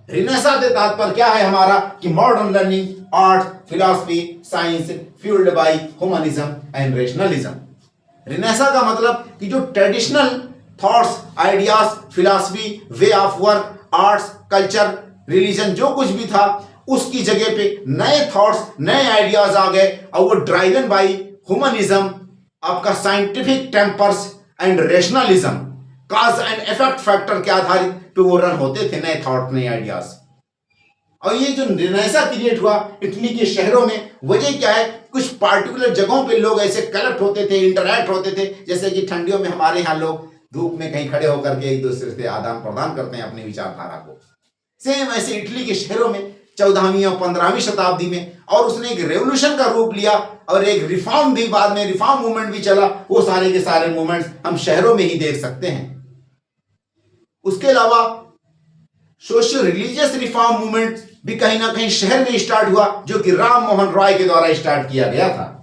रिनेसा के तात्पर्य क्या है हमारा कि modern learning, art, philosophy, science fuelled by humanism and rationalism. Renaissance का मतलब कि जो traditional thoughts, ideas, philosophy, way of work, arts, culture, religion, जो कुछ भी था उसकी जगह पे नए थॉट्स, नए आइडियाज आ गए और वो ड्राइवन बाय ह्यूमनिज्म, आपका scientific tempers and rationalism, cause and effect factor के आधारित पे वो रन होते थे नए थॉट, नए आइडियाज। और ये जो रिनेसा क्रिएट हुआ इटली के शहरों में, वजह क्या है, कुछ पार्टिकुलर जगहों पे लोग ऐसे कलेक्ट होते थे, इंटरैक्ट होते थे, जैसे कि ठंडियों में हमारे यहाँ लोग धूप में कहीं खड़े होकर के एक दूसरे से आदान प्रदान करते हैं अपनी विचारधारा को। सेम ऐसे इटली के शहरों में 14वीं और 15वीं शताब्दी में, और उसने एक रेवोल्यूशन का रूप लिया और एक रिफॉर्म भी, बाद में रिफॉर्म मूवमेंट भी चला। वो सारे के सारे मूवमेंट्स हम शहरों में ही देख सकते हैं। उसके अलावा सोशियो रिलीजियस रिफॉर्म मूवमेंट भी कहीं ना कहीं शहर में स्टार्ट हुआ, जो कि राम मोहन रॉय के द्वारा स्टार्ट किया गया था।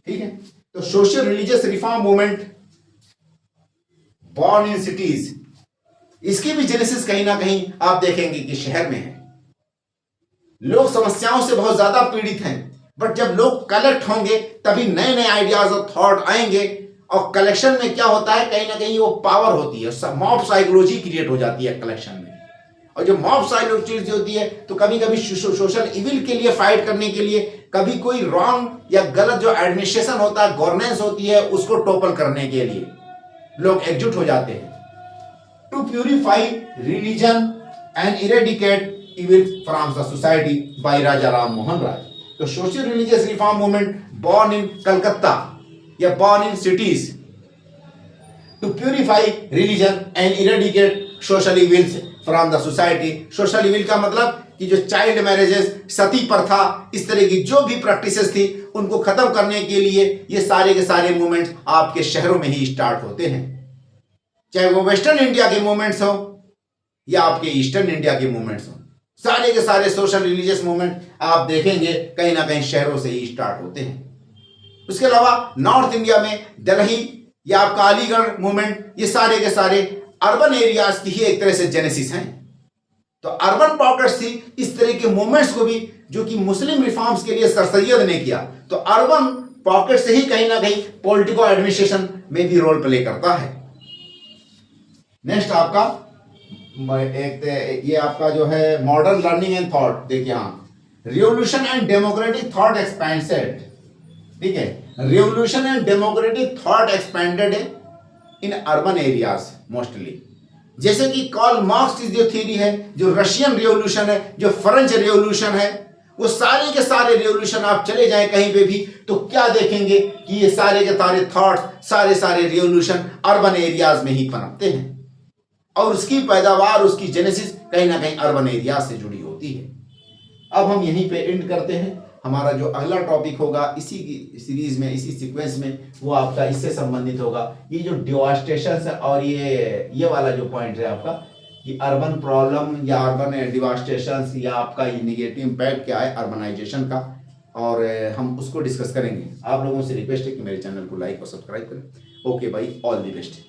ठीक है, तो socio religious reform movement born in cities, इसकी भी जेनेसिस कहीं ना कहीं आप देखेंगे कि शहर में है। लोग समस्याओं से बहुत ज्यादा पीड़ित हैं, बट जब लोग कलेक्ट होंगे तभी नए नए आइडियाज और थॉट आएंगे। और कलेक्शन में क्या होता है, कहीं ना कहीं वो पावर होती है, मॉब साइकोलॉजी क्रिएट हो जाती है कलेक्शन में। और जो मॉब साइकोलॉजी होती है तो कभी कभी सोशल इविल के लिए फाइट करने के लिए, कभी कोई रॉन्ग या गलत जो एडमिनिस्ट्रेशन होता है, गवर्नेंस होती है, उसको टोपल करने के लिए लोग एकजुट हो जाते हैं। To purify religion and eradicate evil from the society by Raja Ram Mohan Roy. तो socio religious reform movement born in Calcutta या born in cities to purify religion and eradicate social evils from the society. Social evil का मतलब कि जो child marriages, सती प्रथा, इस तरह की जो भी प्रैक्टिसेस थी उनको खत्म करने के लिए ये सारे के सारे मूवमेंट्स आपके शहरों में ही स्टार्ट होते हैं। चाहे वो वेस्टर्न इंडिया के मूवमेंट्स हो या आपके ईस्टर्न इंडिया के मूवमेंट्स हो, सारे के सारे सोशल रिलीजियस मूवमेंट आप देखेंगे कहीं ना कहीं शहरों से ही स्टार्ट होते हैं। उसके अलावा नॉर्थ इंडिया में दिल्ली या आपका अलीगढ़ मूवमेंट, ये सारे के सारे अर्बन एरियाज की ही एक तरह से जेनेसिस हैं। तो अर्बन पॉकेट्स थी, इस तरह के मूवमेंट्स को भी जो कि मुस्लिम रिफॉर्म्स के लिए सर सैयद ने किया, तो अर्बन पॉकेट से ही कहीं ना कहीं पॉलिटिकल एडमिनिस्ट्रेशन में भी रोल प्ले करता है। नेक्स्ट आपका ये आपका जो है मॉडर्न लर्निंग एंड थॉट, देखिए हाँ, revolution and democratic thought expanded, ठीक है, revolution and democratic thought expanded in urban areas mostly. जैसे कि कार्ल मार्क्स की जो थ्योरी है, जो रशियन रिवोल्यूशन है, जो फ्रेंच रिवोल्यूशन है, वो सारे के सारे रिवोल्यूशन आप चले जाएं कहीं पे भी तो क्या देखेंगे कि ये सारे के सारे थॉट्स, सारे सारे रिवोल्यूशन अर्बन एरियाज में ही पनपते हैं और उसकी पैदावार, उसकी जेनेसिस कहीं ना कहीं अर्बन एरिया से जुड़ी होती है। अब हम यहीं पे एंड करते हैं। हमारा जो अगला टॉपिक होगा इसी की सीरीज में, इसी सीक्वेंस में, वो आपका इससे संबंधित होगा। ये जो डिवास्टेशन है और ये वाला जो पॉइंट है आपका कि अर्बन प्रॉब्लम या अर्बन डिवास्टेशन या आपका ये निगेटिव इम्पैक्ट क्या है अर्बनाइजेशन का, और हम उसको डिस्कस करेंगे। आप लोगों से रिक्वेस्ट है कि मेरे चैनल को लाइक और सब्सक्राइब करें। ओके भाई, ऑल द बेस्ट।